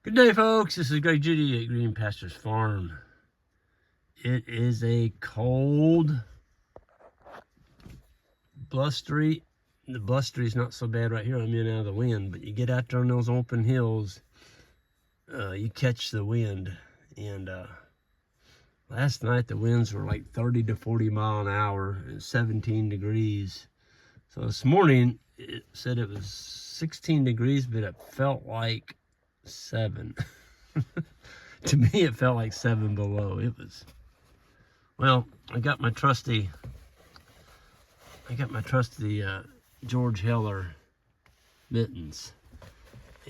Good day, folks. This is Greg Judy at Green Pastures Farm. It is a cold, blustery. The blustery is not so bad right here. I'm in out of the wind, but you get out there on those open hills, you catch the wind. And last night the winds were like 30 to 40 mile an hour and 17 degrees. So this morning it said it was 16 degrees, but it felt like 7. To me it felt like 7 below. It was, well, I got my trusty George Heller mittens,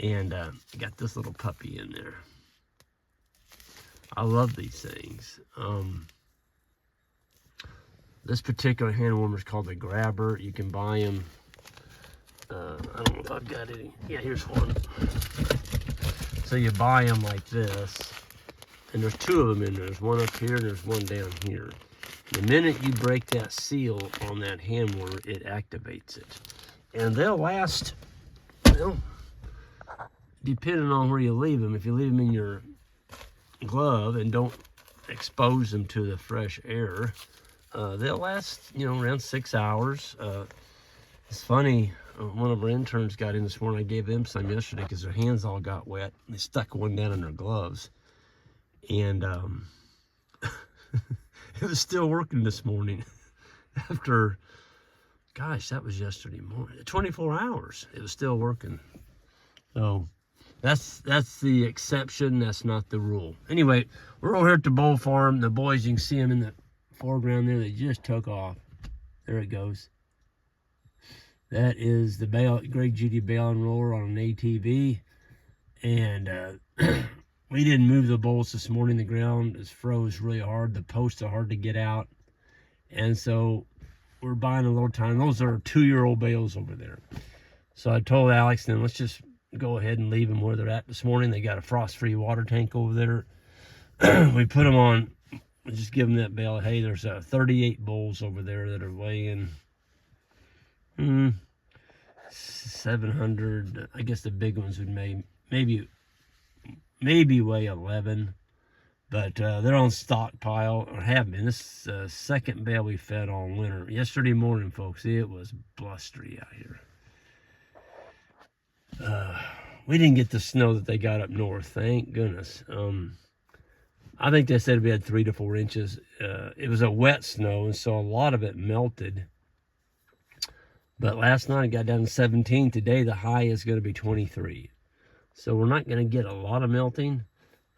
and I got this little puppy in there. I love these things. This particular hand warmer is called the Grabber. You can buy them. I don't know if I've got any. Yeah, here's one. So you buy them like this, and there's 2 of them in there. There's one up here and there's one down here. The minute you break that seal on that hand warmer, it activates it. And they'll last, well, depending on where you leave them. If you leave them in your glove and don't expose them to the fresh air, they'll last, around 6 hours. It's funny, one of our interns got in this morning. I gave them some yesterday because their hands all got wet. They stuck one down in their gloves. And it was still working this morning after, gosh, that was yesterday morning. 24 hours, it was still working. So that's the exception. That's not the rule. Anyway, we're over here at the Bale farm. The boys, you can see them in the foreground there. They just took off. There it goes. That is the Bale, Greg Judy Bale unroller on an ATV. And we didn't move the bolts this morning. The ground is froze really hard. The posts are hard to get out. And so we're buying a little time. Those are 2-year-old bales over there. So I told Alex, then let's just go ahead and leave them where they're at this morning. They got a frost-free water tank over there. We put them on, just give them that bale. Hey, there's 38 bulls over there that are weighing 700. I guess the big ones would maybe weigh 11, but they're on stockpile, or have been. This is the second bale we fed all winter. Yesterday morning, folks, it was blustery out here. We didn't get the snow that they got up north, thank goodness. I think they said we had 3 to 4 inches. It was a wet snow, and so a lot of it melted. But last night it got down to 17. Today the high is going to be 23. So we're not going to get a lot of melting.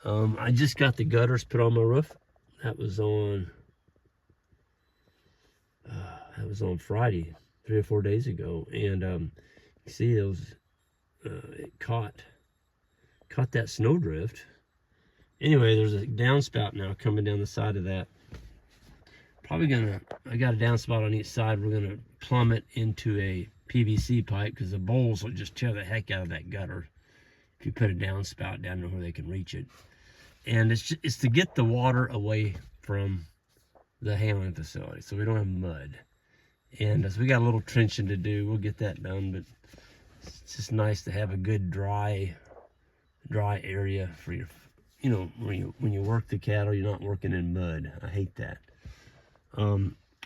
I just got the gutters put on my roof. That was on Friday, 3 or 4 days ago. And you see those, it caught that snowdrift. Anyway, there's a downspout now coming down the side of that. I got a downspout on each side. We're gonna plumb it into a PVC pipe because the bowls will just tear the heck out of that gutter if you put a downspout down there where they can reach it. And it's to get the water away from the handling facility so we don't have mud. And as we got a little trenching to do, we'll get that done. But it's just nice to have a good dry area for your, when you work the cattle, you're not working in mud. I hate that.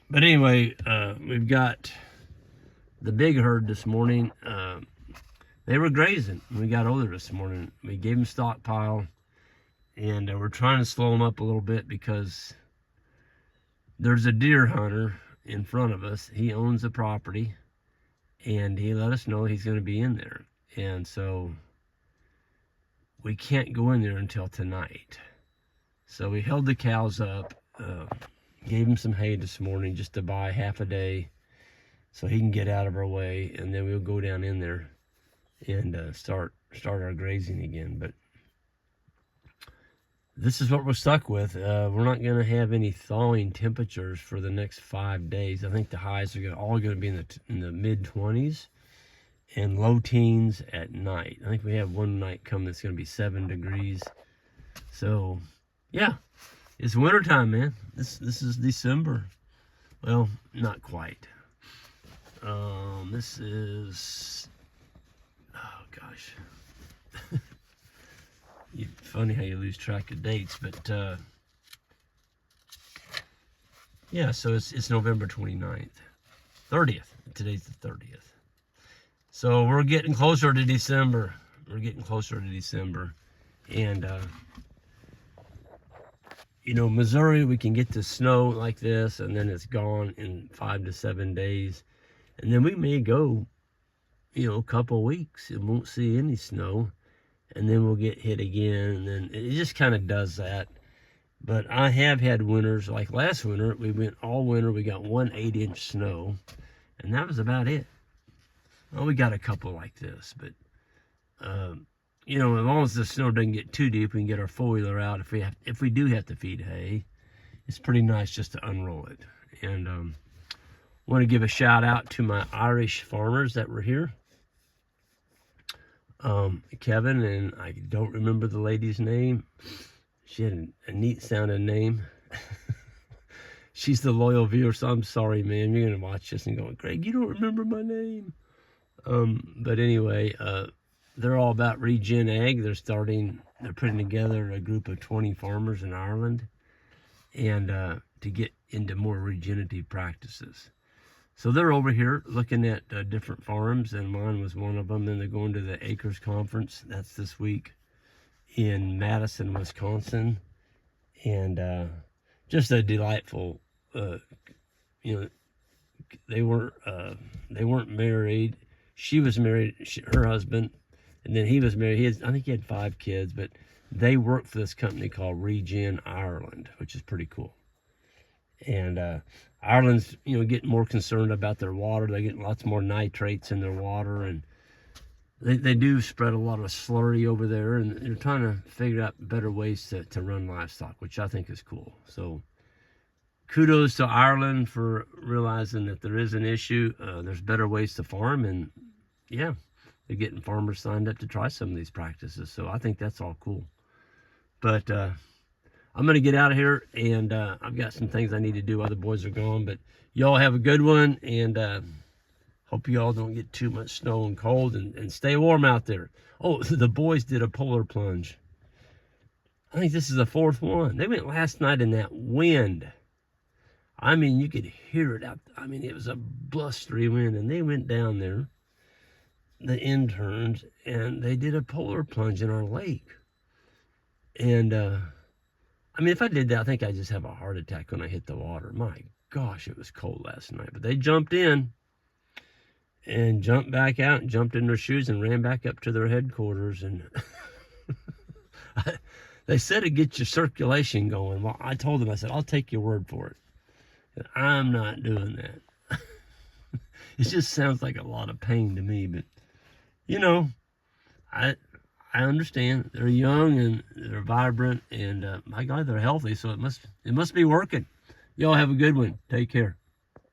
But anyway, we've got the big herd this morning. They were grazing when we got over this morning. We gave them stockpile, and we're trying to slow them up a little bit because there's a deer hunter in front of us. He owns the property, and he let us know he's going to be in there. And so we can't go in there until tonight. So we held the cows up, gave him some hay this morning just to buy half a day so he can get out of our way, and then we'll go down in there and start our grazing again. But this is what we're stuck with. We're not going to have any thawing temperatures for the next 5 days. I think the highs are all going to be in the mid-20s and low teens at night. I think we have one night coming that's going to be 7 degrees. So yeah, it's wintertime, man. This is December. Well, not quite. This is, oh gosh. funny how you lose track of dates, but yeah, so it's November 29th. 30th. Today's the 30th. So we're getting closer to December. We're getting closer to December. And, you know, Missouri, we can get to snow like this, and then it's gone in 5 to 7 days. And then we may go, you know, a couple of weeks and won't see any snow. And then we'll get hit again. And then it just kind of does that. But I have had winters, like last winter, we went all winter, we got 1 8-inch snow, and that was about it. Well, we got a couple like this, but, you know, as long as the snow doesn't get too deep, we can get our four-wheeler out. If we do have to feed hay, it's pretty nice just to unroll it. And want to give a shout out to my Irish farmers that were here. Kevin, and I don't remember the lady's name. She had a neat sounding name. She's the loyal viewer, so I'm sorry, man. You're going to watch this and go, Greg, you don't remember my name. But anyway, they're all about Regen Ag. They're putting together a group of 20 farmers in Ireland and to get into more regenerative practices. So they're over here looking at different farms, and mine was one of them. Then they're going to the Acres Conference. That's this week in Madison, Wisconsin, and just a delightful, you know, they weren't married. She was married, her husband, and then he was married. I think he had 5 kids, but they worked for this company called Regen Ireland, which is pretty cool. And Ireland's, you know, getting more concerned about their water. They're getting lots more nitrates in their water, and they do spread a lot of slurry over there, and they're trying to figure out better ways to run livestock, which I think is cool. So kudos to Ireland for realizing that there is an issue. There's better ways to farm, and yeah, they're getting farmers signed up to try some of these practices. So I think that's all cool. But I'm going to get out of here, and I've got some things I need to do while the boys are gone. But y'all have a good one, and hope you all don't get too much snow and cold, and stay warm out there. Oh, the boys did a polar plunge. I think this is the 4th one. They went last night in that wind. I mean, you could hear it out. I mean, it was a blustery wind, and they went down there, the interns, and they did a polar plunge in our lake. And, I mean, if I did that, I think I'd just have a heart attack when I hit the water. My gosh, it was cold last night. But they jumped in and jumped back out and jumped in their shoes and ran back up to their headquarters. And they said it gets your circulation going. Well, I told them, I said, I'll take your word for it. And I'm not doing that. It just sounds like a lot of pain to me. But, you know, I understand. They're young and they're vibrant, and my God, they're healthy, so it must be working. Y'all have a good one. Take care.